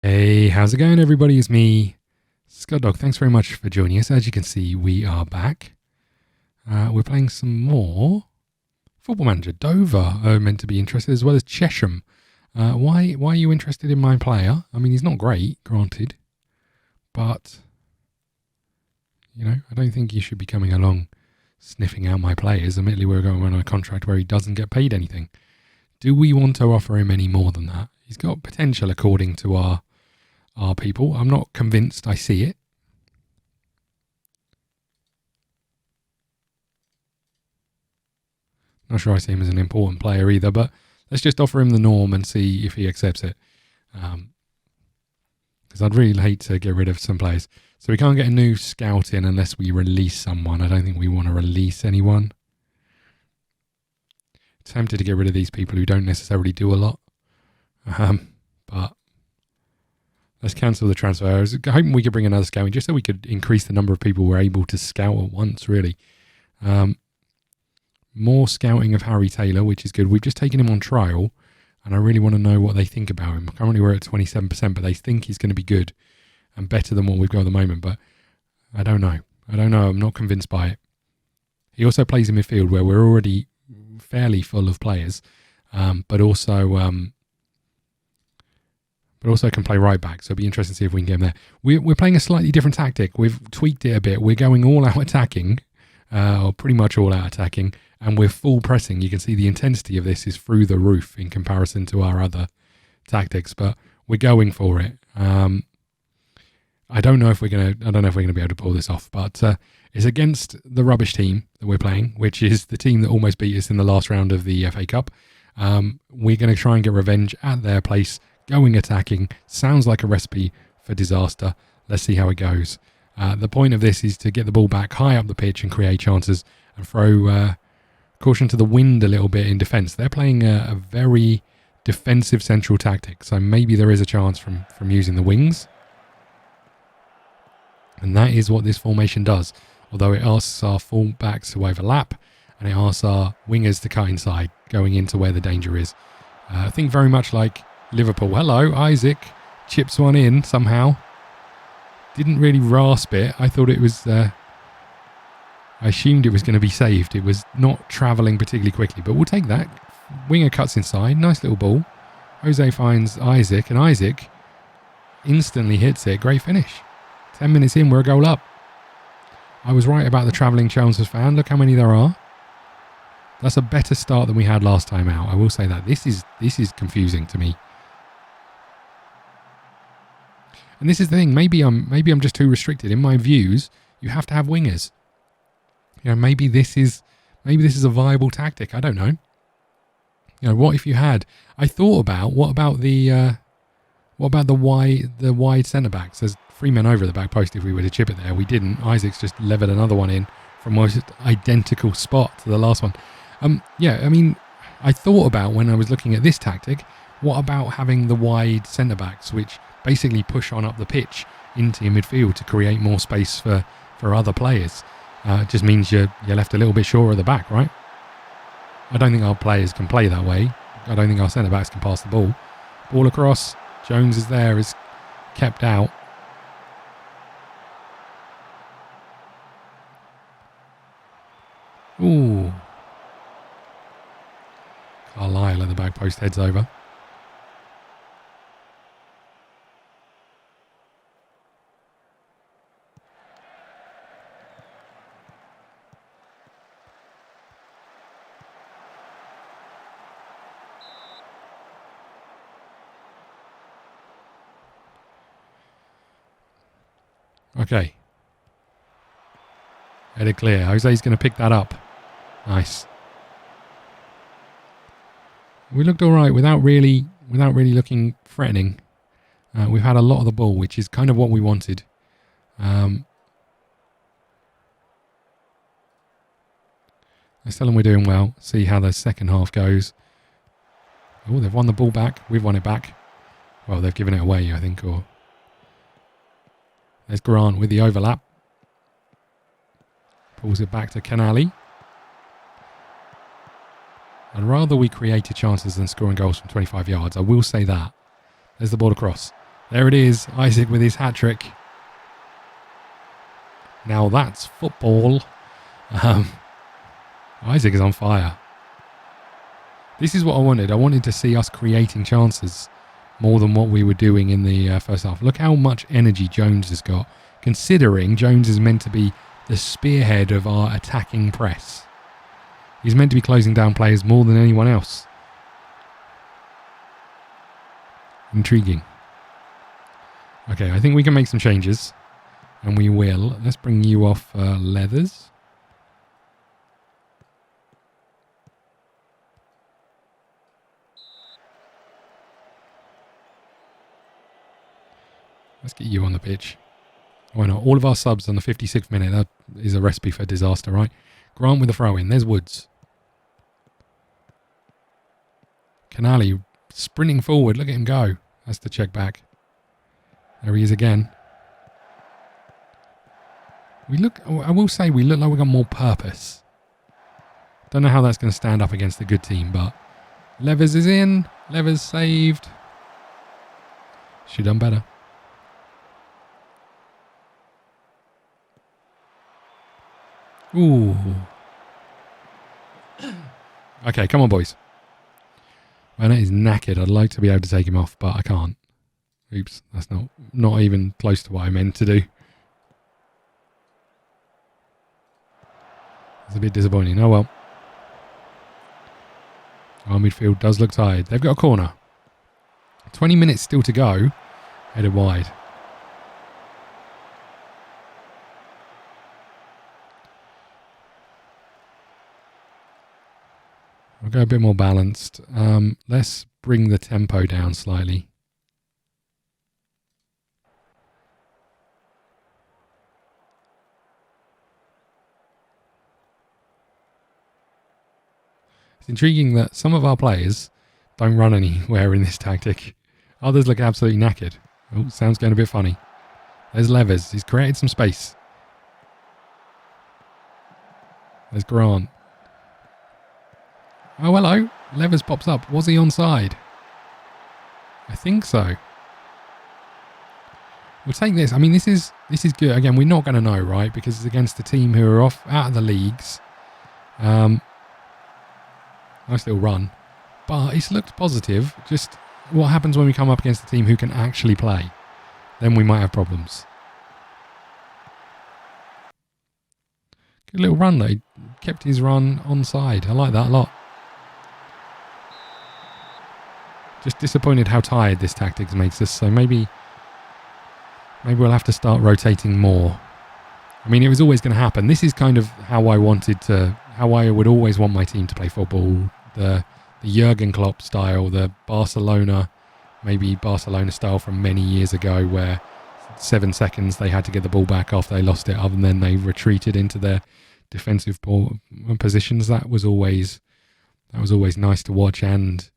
Hey, how's it going, everybody? It's me, ScottDog. Thanks very much for joining us. As you can see, we are back. We're playing some more Football Manager. Dover are meant to be interested, as well as Chesham. Why are you interested in my player? I mean, he's not great, granted, but I don't think you should be coming along sniffing out my players. Admittedly, we're going on a contract where he doesn't get paid anything. Do we want to offer him any more than that? He's got potential, according to our people. I'm not convinced I see it. Not sure I see him as an important player either, but let's just offer him the norm and see if he accepts it. Because I'd really hate to get rid of some players. So we can't get a new scout in unless we release someone. I don't think we want to release anyone. Tempted to get rid of these people who don't necessarily do a lot. But let's cancel the transfer. I was hoping we could bring another scouting just so we could increase the number of people we're able to scout at once, really. More scouting of Harry Taylor, which is good. We've just taken him on trial, and I really want to know what they think about him. Currently we're at 27%, but they think he's going to be good and better than what we've got at the moment, but I don't know. I'm not convinced by it. He also plays in midfield where we're already fairly full of players, but also can play right back, so it'll be interesting to see if we can get him there. We're playing a slightly different tactic. We've tweaked it a bit. We're going all out attacking, or pretty much all out attacking, and we're full pressing. You can see the intensity of this is through the roof in comparison to our other tactics, but we're going for it. I don't know if we're gonna be able to pull this off, but it's against the rubbish team that we're playing, which is the team that almost beat us in the last round of the FA Cup. We're going to try and get revenge at their place. Going attacking sounds like a recipe for disaster. Let's see how it goes. The point of this is to get the ball back high up the pitch and create chances and throw caution to the wind a little bit in defence. They're playing a very defensive central tactic, so maybe there is a chance from using the wings. And that is what this formation does, although it asks our full-backs to overlap and it asks our wingers to cut inside, going into where the danger is. I think very much like Liverpool. Hello, Isaac chips one in somehow. Didn't really rasp it. I thought it was... I assumed it was going to be saved. It was not travelling particularly quickly, but we'll take that. Winger cuts inside. Nice little ball. Jose finds Isaac, and Isaac instantly hits it. Great finish. 10 minutes in, we're a goal up. I was right about the travelling Chelmsford fan. Look how many there are. That's a better start than we had last time out. I will say that. This is confusing to me. And this is the thing. Maybe I'm just too restricted. In my views, you have to have wingers. Maybe this is a viable tactic. I don't know. What if you had? I thought about what about the wide centre backs? There's 3 men over the back post. If we were to chip it there, we didn't. Isaac's just levered another one in from almost identical spot to the last one. I thought about when I was looking at this tactic, what about having the wide centre backs, which basically push on up the pitch into your midfield to create more space for other players. It just means you're left a little bit short at the back, right? I don't think our players can play that way. I don't think our centre backs can pass the ball. Ball across. Jones is there, is kept out. Ooh. Carlisle at the back post heads over. Okay. Headed clear. Jose's going to pick that up. Nice. We looked all right without really looking threatening. We've had a lot of the ball, which is kind of what we wanted. Let's tell them we're doing well. See how the second half goes. Oh, they've won the ball back. We've won it back. Well, they've given it away, I think. Or there's Grant with the overlap. Pulls it back to Canali. I'd rather we created chances than scoring goals from 25 yards. I will say that. There's the ball across. There it is. Isaac with his hat-trick. Now that's football. Isaac is on fire. This is what I wanted. I wanted to see us creating chances more than what we were doing in the first half. Look how much energy Jones has got, considering Jones is meant to be the spearhead of our attacking press. He's meant to be closing down players more than anyone else. Intriguing. Okay, I think we can make some changes. And we will. Let's bring you off Leathers. Let's get you on the pitch. Why not? All of our subs on the 56th minute. That is a recipe for disaster, right? Grant with a throw in. There's Woods. Canali sprinting forward. Look at him go. That's the check back. There he is again. I will say we look like we've got more purpose. Don't know how that's going to stand up against a good team, but Levers is in. Levers saved. Should have done better. Ooh. Okay, come on, boys. Werner is knackered. I'd like to be able to take him off, but I can't. Oops, that's not even close to what I meant to do. It's a bit disappointing. Oh well. Our midfield does look tired. They've got a corner. 20 minutes still to go. Headed wide. I'll go a bit more balanced. Let's bring the tempo down slightly. It's intriguing that some of our players don't run anywhere in this tactic. Others look absolutely knackered. Oh, sounds getting a bit funny. There's Levers. He's created some space. There's Grant. Oh, hello. Levers pops up. Was he onside? I think so. We'll take this. I mean, this is good. Again, we're not going to know, right? Because it's against a team who are out of the leagues. Nice little run. But it's looked positive. Just what happens when we come up against a team who can actually play? Then we might have problems. Good little run, though. He kept his run onside. I like that a lot. Just disappointed how tired this tactics makes us. So maybe we'll have to start rotating more. I mean, it was always going to happen. This is kind of how I would always want my team to play football. The Jurgen Klopp style, the Barcelona style from many years ago, where 7 seconds they had to get the ball back after they lost it, other than they retreated into their defensive positions. That was always nice to watch and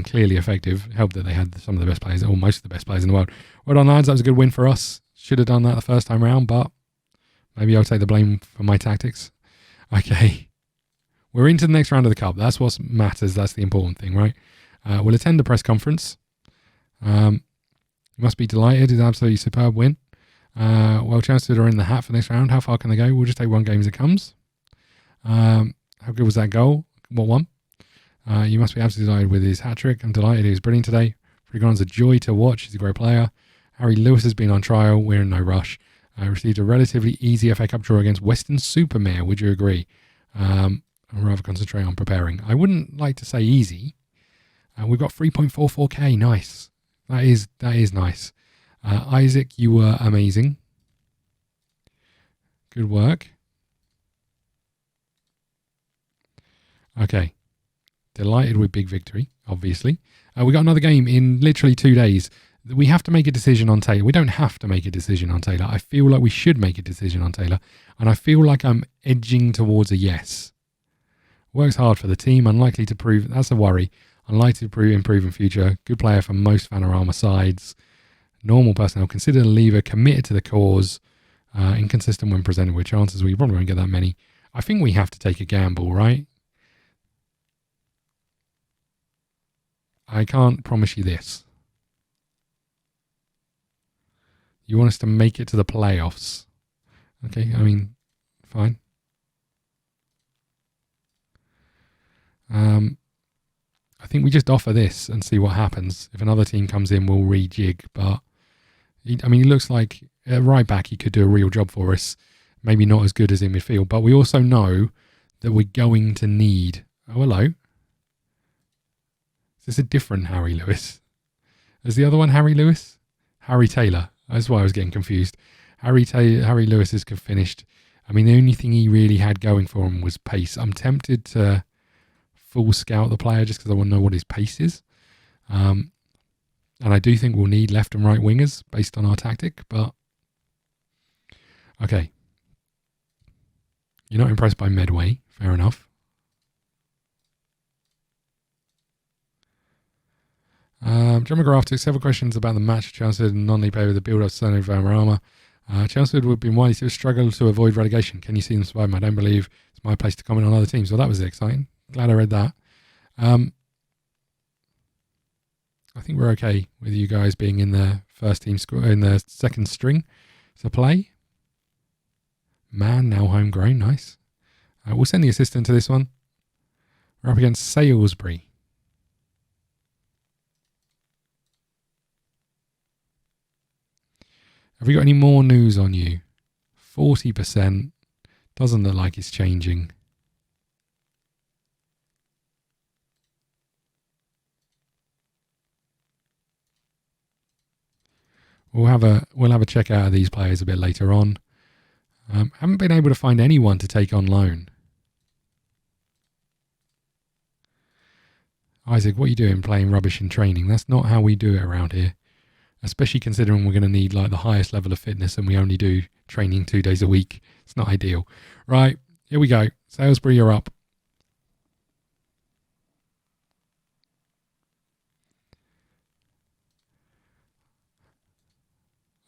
clearly effective. It helped that they had some of the best players, or most of the best players in the world. Well done, lads. That was a good win for us. Should have done that the first time round, but maybe I'll take the blame for my tactics. Okay. We're into the next round of the Cup. That's what matters. That's the important thing, right? We'll attend the press conference. You must be delighted. It's an absolutely superb win. Well, Chelmsford are in the hat for next round. How far can they go? We'll just take one game as it comes. How good was that goal? What one? You must be absolutely delighted with his hat-trick. I'm delighted. He was brilliant today. Frigon's a joy to watch. He's a great player. Harry Lewis has been on trial. We're in no rush. Received a relatively easy FA Cup draw against Weston-super-Mare. Would you agree? I'd rather concentrate on preparing. I wouldn't like to say easy. We've got 3.44k. Nice. That is nice. Isaac, you were amazing. Good work. Okay. Delighted with big victory, obviously. We got another game in literally 2 days. We have to make a decision on Taylor. We don't have to make a decision on Taylor. I feel like we should make a decision on Taylor. And I feel like I'm edging towards a yes. Works hard for the team. Unlikely to prove... That's a worry. Unlikely to improve in future. Good player for most Panorama sides. Normal personnel. Considered a leaver. Committed to the cause. Inconsistent when presented with chances. We probably won't get that many. I think we have to take a gamble, right? I can't promise you this. You want us to make it to the playoffs. Okay, I mean, fine. I think we just offer this and see what happens. If another team comes in, we'll rejig. But, he looks like at right back, he could do a real job for us. Maybe not as good as in midfield. But we also know that we're going to need... Oh, hello. Is this a different Harry Lewis? Is the other one Harry Lewis? Harry Taylor. That's why I was getting confused. Harry Lewis is finished. I mean, the only thing he really had going for him was pace. I'm tempted to full scout the player just because I want to know what his pace is. And I do think we'll need left and right wingers based on our tactic, but okay. You're not impressed by Medway. Fair enough. John McGrath took several questions about the match. Chelmsford and non-league play with the build-up Sony Vanarama. Chelmsford would have been widely struggle to avoid relegation. Can you see them survive? I don't believe it's my place to comment on other teams. Well, that was exciting. Glad I read that. I think we're okay with you guys being in the first team in the second string to play. Man, now homegrown. Nice. We'll send the assistant to this one. We're up against Salisbury. Have we got any more news on you? 40%. Doesn't look like it's changing. We'll have a check out of these players a bit later on. Haven't been able to find anyone to take on loan. Isaac, what are you doing playing rubbish in training? That's not how we do it around here. Especially considering we're going to need like the highest level of fitness and we only do training 2 days a week. It's not ideal. Right, here we go. Salisbury, you're up.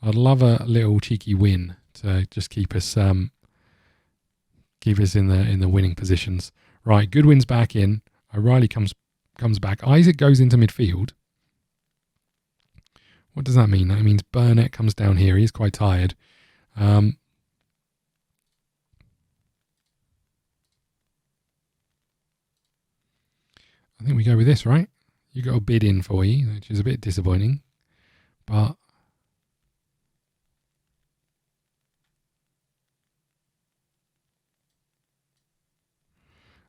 I'd love a little cheeky win to just keep us in the winning positions. Right, Goodwin's back in. O'Reilly comes back. Isaac goes into midfield. What does that mean? That means Burnett comes down here. He's quite tired. I think we go with this, right? You got a bid in for you, which is a bit disappointing. But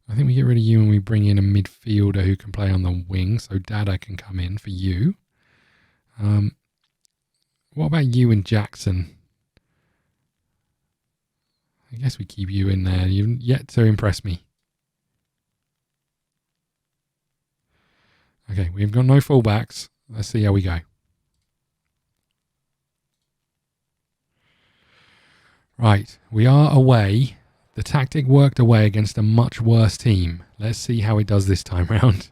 I think we get rid of you and we bring in a midfielder who can play on the wing. So Dada can come in for you. What about you and Jackson? I guess we keep you in there. You've yet to impress me. Okay, we've got no fullbacks. Let's see how we go. Right, we are away. The tactic worked away against a much worse team. Let's see how it does this time round.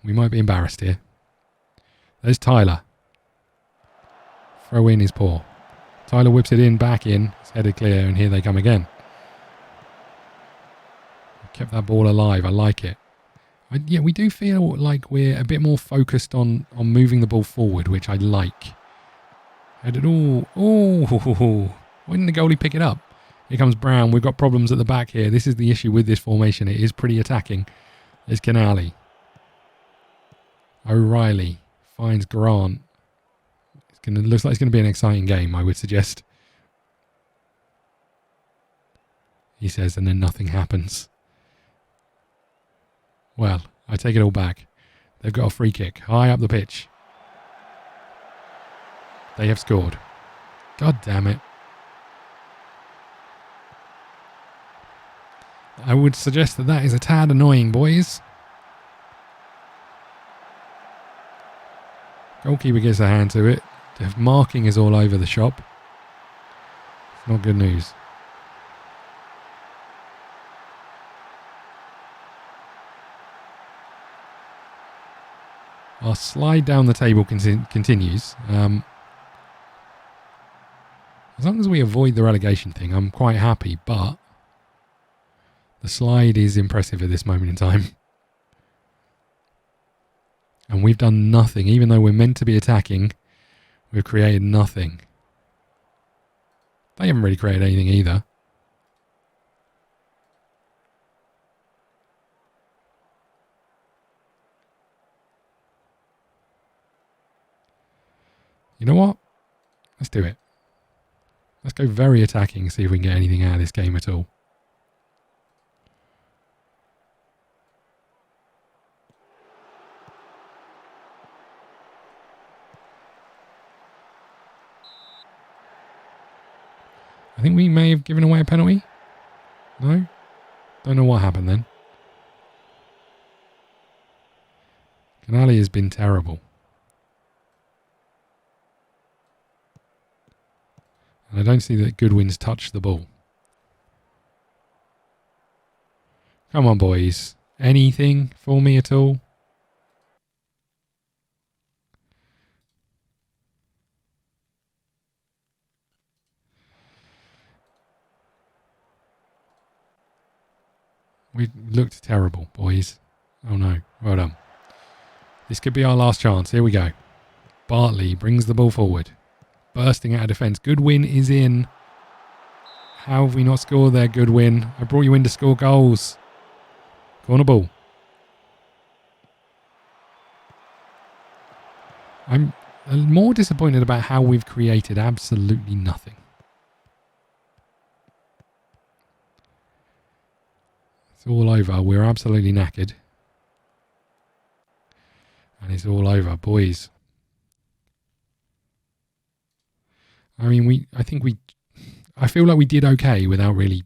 We might be embarrassed here. There's Tyler. Throw in is poor. Tyler whips it in, back in. It's headed clear, and here they come again. Kept that ball alive. I like it. Yeah, we do feel like we're a bit more focused on moving the ball forward, which I like. Headed all. Oh, why didn't the goalie pick it up? Here comes Brown. We've got problems at the back here. This is the issue with this formation. It is pretty attacking. There's Canali. O'Reilly finds Grant. Looks like it's going to be an exciting game, I would suggest. He says, and then nothing happens. Well, I take it all back. They've got a free kick high up the pitch. They have scored. God damn it. I would suggest that is a tad annoying, boys. Goalkeeper gets a hand to it. The marking is all over the shop. It's not good news. Our slide down the table continues. As long as we avoid the relegation thing, I'm quite happy, but the slide is impressive at this moment in time. And we've done nothing, even though we're meant to be attacking. We've created nothing. They haven't really created anything either. You know what? Let's do it. Let's go very attacking, see if we can get anything out of this game at all. I think we may have given away a penalty. No? Don't know what happened then. Canali has been terrible. And I don't see that Goodwin's touched the ball. Come on, boys. Anything for me at all? We looked terrible, boys. Oh no. Well done. This could be our last chance. Here we go. Bartley brings the ball forward. Bursting out of defence. Goodwin is in. How have we not scored there, Goodwin? I brought you in to score goals. Corner ball. I'm more disappointed about how we've created absolutely nothing. It's all over. We're absolutely knackered. And it's all over, boys. I mean, I feel like we did okay without really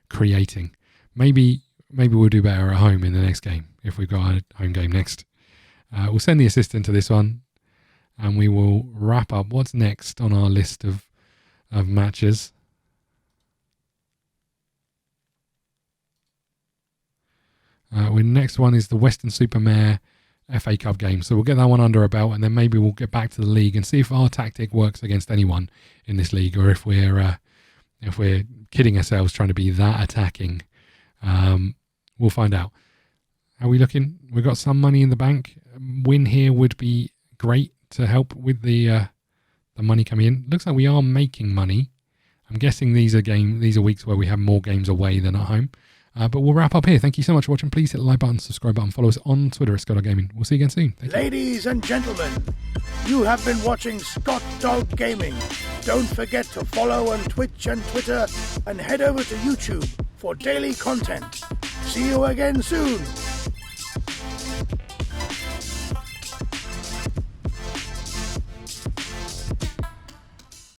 creating. Maybe we'll do better at home in the next game if we've got a home game next. We'll send the assistant to this one, and we will wrap up. What's next on our list of matches? Our next one is the Weston-super-Mare FA Cup game. So we'll get that one under our belt, and then maybe we'll get back to the league and see if our tactic works against anyone in this league, or if we're kidding ourselves trying to be that attacking. We'll find out. How are we looking? We've got some money in the bank. Win here would be great to help with the money coming in. Looks like we are making money. I'm guessing these are weeks where we have more games away than at home. But we'll wrap up here. Thank you so much for watching. Please hit the like button, subscribe button, follow us on Twitter at ScottDogGaming. We'll see you again soon. Ladies and gentlemen, you have been watching ScottDogGaming. Don't forget to follow on Twitch and Twitter, and head over to YouTube for daily content. See you again soon.